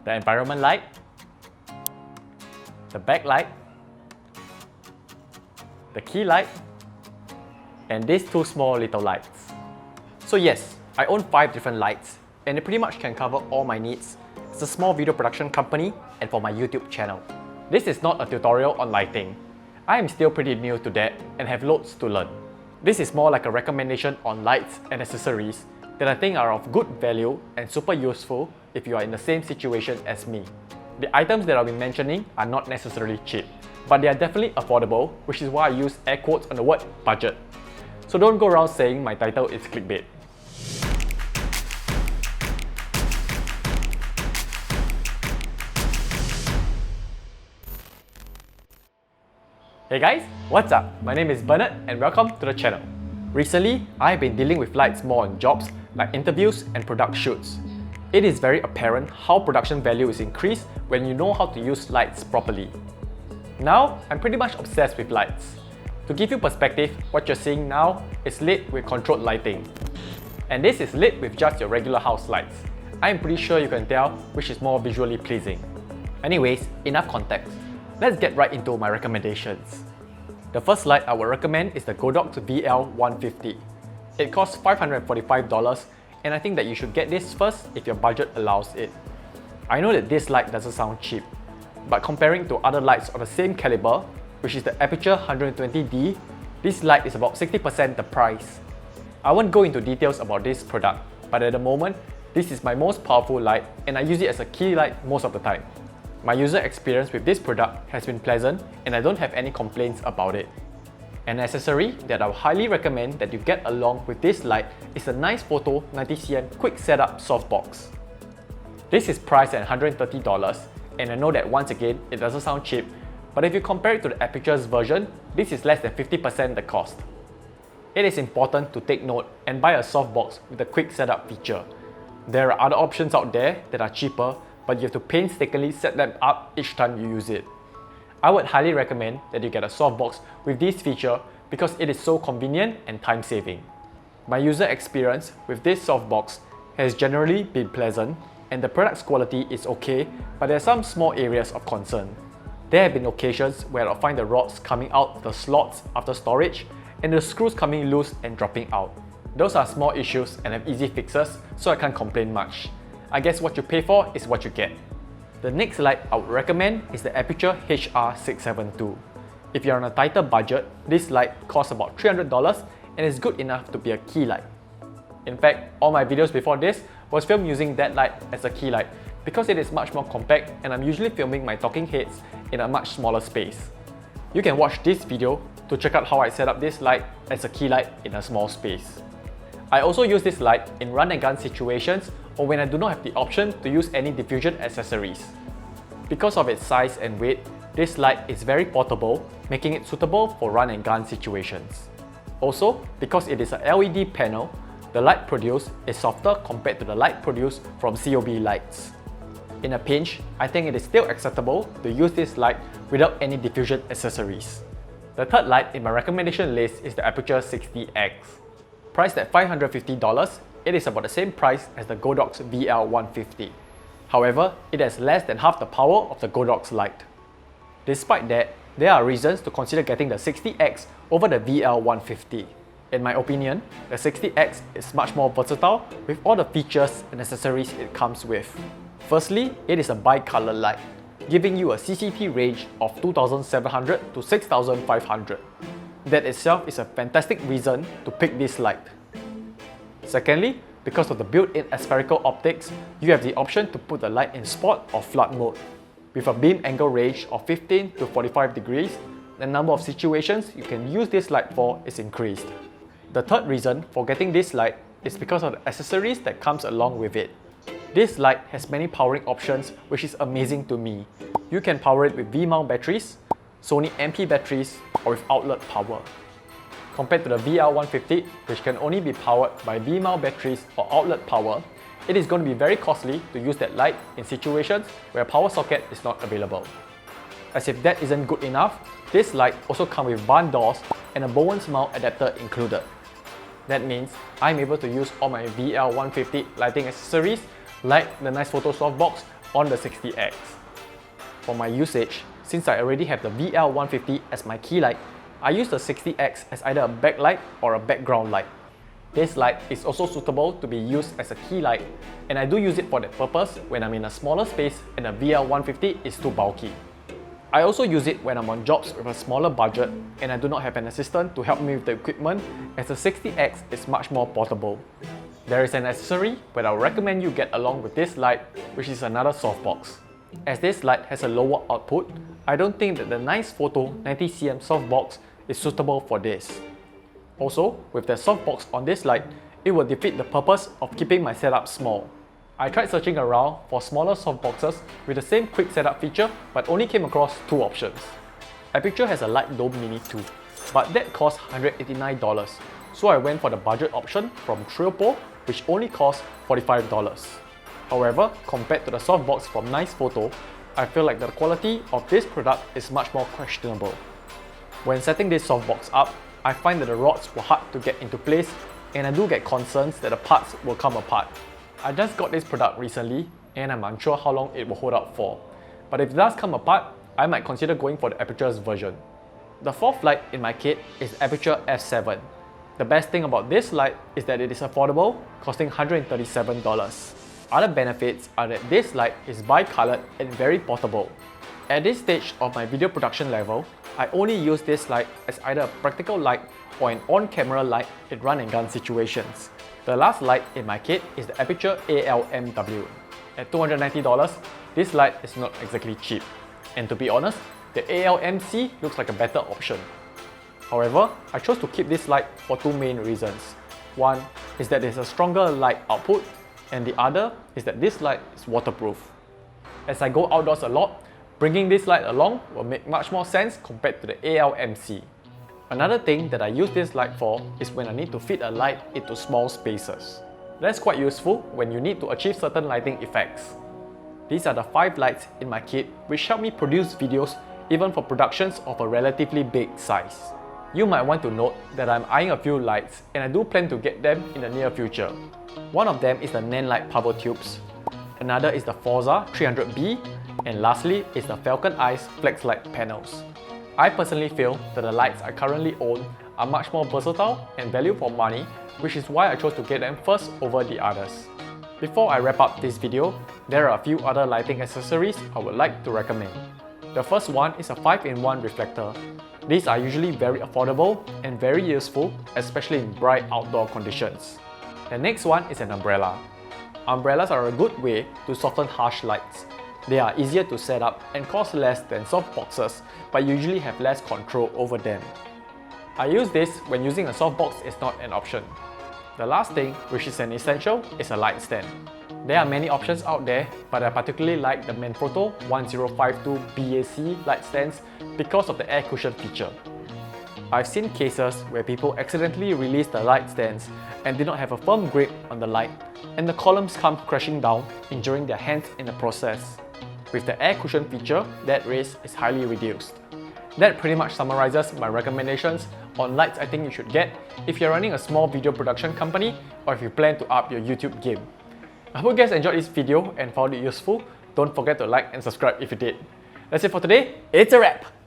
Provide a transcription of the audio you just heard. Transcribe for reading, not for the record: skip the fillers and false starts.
the environment light, the backlight, the key light, and these two small little lights. So yes, I own 5 different lights, and it pretty much can cover all my needs. It's a small video production company and for my YouTube channel. This is not a tutorial on lighting. I am still pretty new to that and have loads to learn. This is more like a recommendation on lights and accessories that I think are of good value and super useful if you are in the same situation as me. The items that I'll be mentioning are not necessarily cheap, but they are definitely affordable, which is why I use air quotes on the word budget. So don't go around saying my title is clickbait. Hey guys, what's up? My name is Bernard and welcome to the channel. Recently, I've been dealing with lights more on jobs like interviews and product shoots. It is very apparent how production value is increased when you know how to use lights properly. Now, I'm pretty much obsessed with lights. To give you perspective, what you're seeing now is lit with controlled lighting. And this is lit with just your regular house lights. I'm pretty sure you can tell which is more visually pleasing. Anyways, enough context. Let's get right into my recommendations. The first light I would recommend is the Godox VL150. It costs $545 and I think that you should get this first if your budget allows it. I know that this light doesn't sound cheap, but comparing to other lights of the same caliber, which is the Aputure 120D, this light is about 60% the price. I won't go into details about this product, but at the moment, this is my most powerful light and I use it as a key light most of the time. My user experience with this product has been pleasant and I don't have any complaints about it. An accessory that I would highly recommend that you get along with this light is a nice photo 90cm quick setup softbox. This is priced at $130 and I know that once again it doesn't sound cheap, but if you compare it to the Aputure's version, this is less than 50% the cost. It is important to take note and buy a softbox with a quick setup feature. There are other options out there that are cheaper, but you have to painstakingly set them up each time you use it. I would highly recommend that you get a softbox with this feature because it is so convenient and time-saving. My user experience with this softbox has generally been pleasant and the product's quality is okay, but there are some small areas of concern. There have been occasions where I'll find the rods coming out of the slots after storage and the screws coming loose and dropping out. Those are small issues and have easy fixes, so I can't complain much. I guess what you pay for is what you get. The next light I would recommend is the Aputure HR672. If you're on a tighter budget, this light costs about $300 and is good enough to be a key light. In fact, all my videos before this was filmed using that light as a key light because it is much more compact and I'm usually filming my talking heads in a much smaller space. You can watch this video to check out how I set up this light as a key light in a small space. I also use this light in run and gun situations or when I do not have the option to use any diffusion accessories. Because of its size and weight, this light is very portable, making it suitable for run and gun situations. Also, because it is a LED panel, the light produced is softer compared to the light produced from COB lights. In a pinch, I think it is still acceptable to use this light without any diffusion accessories. The third light in my recommendation list is the Aputure 60X. Priced at $550, it is about the same price as the Godox VL150. However, it has less than half the power of the Godox light. Despite that, there are reasons to consider getting the 60X over the VL150. In my opinion, the 60X is much more versatile with all the features and accessories it comes with. Firstly, it is a bi-color light, giving you a CCT range of 2700 to 6500. That itself is a fantastic reason to pick this light. Secondly, because of the built-in aspherical optics, you have the option to put the light in spot or flood mode. With a beam angle range of 15 to 45 degrees, the number of situations you can use this light for is increased. The third reason for getting this light is because of the accessories that comes along with it. This light has many powering options, which is amazing to me. You can power it with V-mount batteries, Sony MP batteries, or with outlet power. Compared to the VL150, which can only be powered by V-mount batteries or outlet power, it is going to be very costly to use that light in situations where a power socket is not available. As if that isn't good enough, this light also comes with barn doors and a Bowens mount adapter included. That means I'm able to use all my VL150 lighting accessories like the nice photo softbox on the 60X. For my usage, since I already have the VL150 as my key light, I use the 60X as either a backlight or a background light. This light is also suitable to be used as a key light, and I do use it for that purpose when I'm in a smaller space and the VL150 is too bulky. I also use it when I'm on jobs with a smaller budget and I do not have an assistant to help me with the equipment, as the 60X is much more portable. There is an accessory where I would recommend you get along with this light, which is another softbox. As this light has a lower output, I don't think that the Nice Photo 90cm softbox is suitable for this. Also, with the softbox on this light, it will defeat the purpose of keeping my setup small. I tried searching around for smaller softboxes with the same quick setup feature, but only came across two options. Aputure has a Light Dome Mini 2, but that costs $189, so I went for the budget option from Trilpo, which only costs $45. However, compared to the softbox from Nice Photo, I feel like the quality of this product is much more questionable. When setting this softbox up, I find that the rods were hard to get into place, and I do get concerns that the parts will come apart. I just got this product recently and I'm unsure how long it will hold out for. But if it does come apart, I might consider going for the Aputure's version. The fourth light in my kit is Aputure F7. The best thing about this light is that it is affordable, costing $137. Other benefits are that this light is bi-colored and very portable. At this stage of my video production level, I only use this light as either a practical light or an on-camera light in run and gun situations. The last light in my kit is the Aputure ALMW. At $290, this light is not exactly cheap. And to be honest, the ALMC looks like a better option. However, I chose to keep this light for two main reasons. One is that there's a stronger light output, and the other is that this light is waterproof. As I go outdoors a lot, bringing this light along will make much more sense compared to the ALMC. Another thing that I use this light for is when I need to fit a light into small spaces. That's quite useful when you need to achieve certain lighting effects. These are the 5 lights in my kit which help me produce videos even for productions of a relatively big size. You might want to note that I'm eyeing a few lights and I do plan to get them in the near future. One of them is the Nanlite Power Tubes, another is the Forza 300B, and lastly is the Falcon Eyes Flex Light panels. I personally feel that the lights I currently own are much more versatile and value for money, which is why I chose to get them first over the others. Before I wrap up this video, there are a few other lighting accessories I would like to recommend. The first one is a 5-in-1 reflector. These are usually very affordable and very useful, especially in bright outdoor conditions. The next one is an umbrella. Umbrellas are a good way to soften harsh lights. They are easier to set up and cost less than softboxes, but usually have less control over them. I use this when using a softbox is not an option. The last thing, which is an essential, is a light stand. There are many options out there, but I particularly like the Manfrotto 1052 BAC light stands because of the air cushion feature. I've seen cases where people accidentally release the light stands and did not have a firm grip on the light, and the columns come crashing down, injuring their hands in the process. With the air cushion feature, that risk is highly reduced. That pretty much summarizes my recommendations on lights I think you should get if you're running a small video production company or if you plan to up your YouTube game. I hope you guys enjoyed this video and found it useful. Don't forget to like and subscribe if you did. That's it for today. It's a wrap!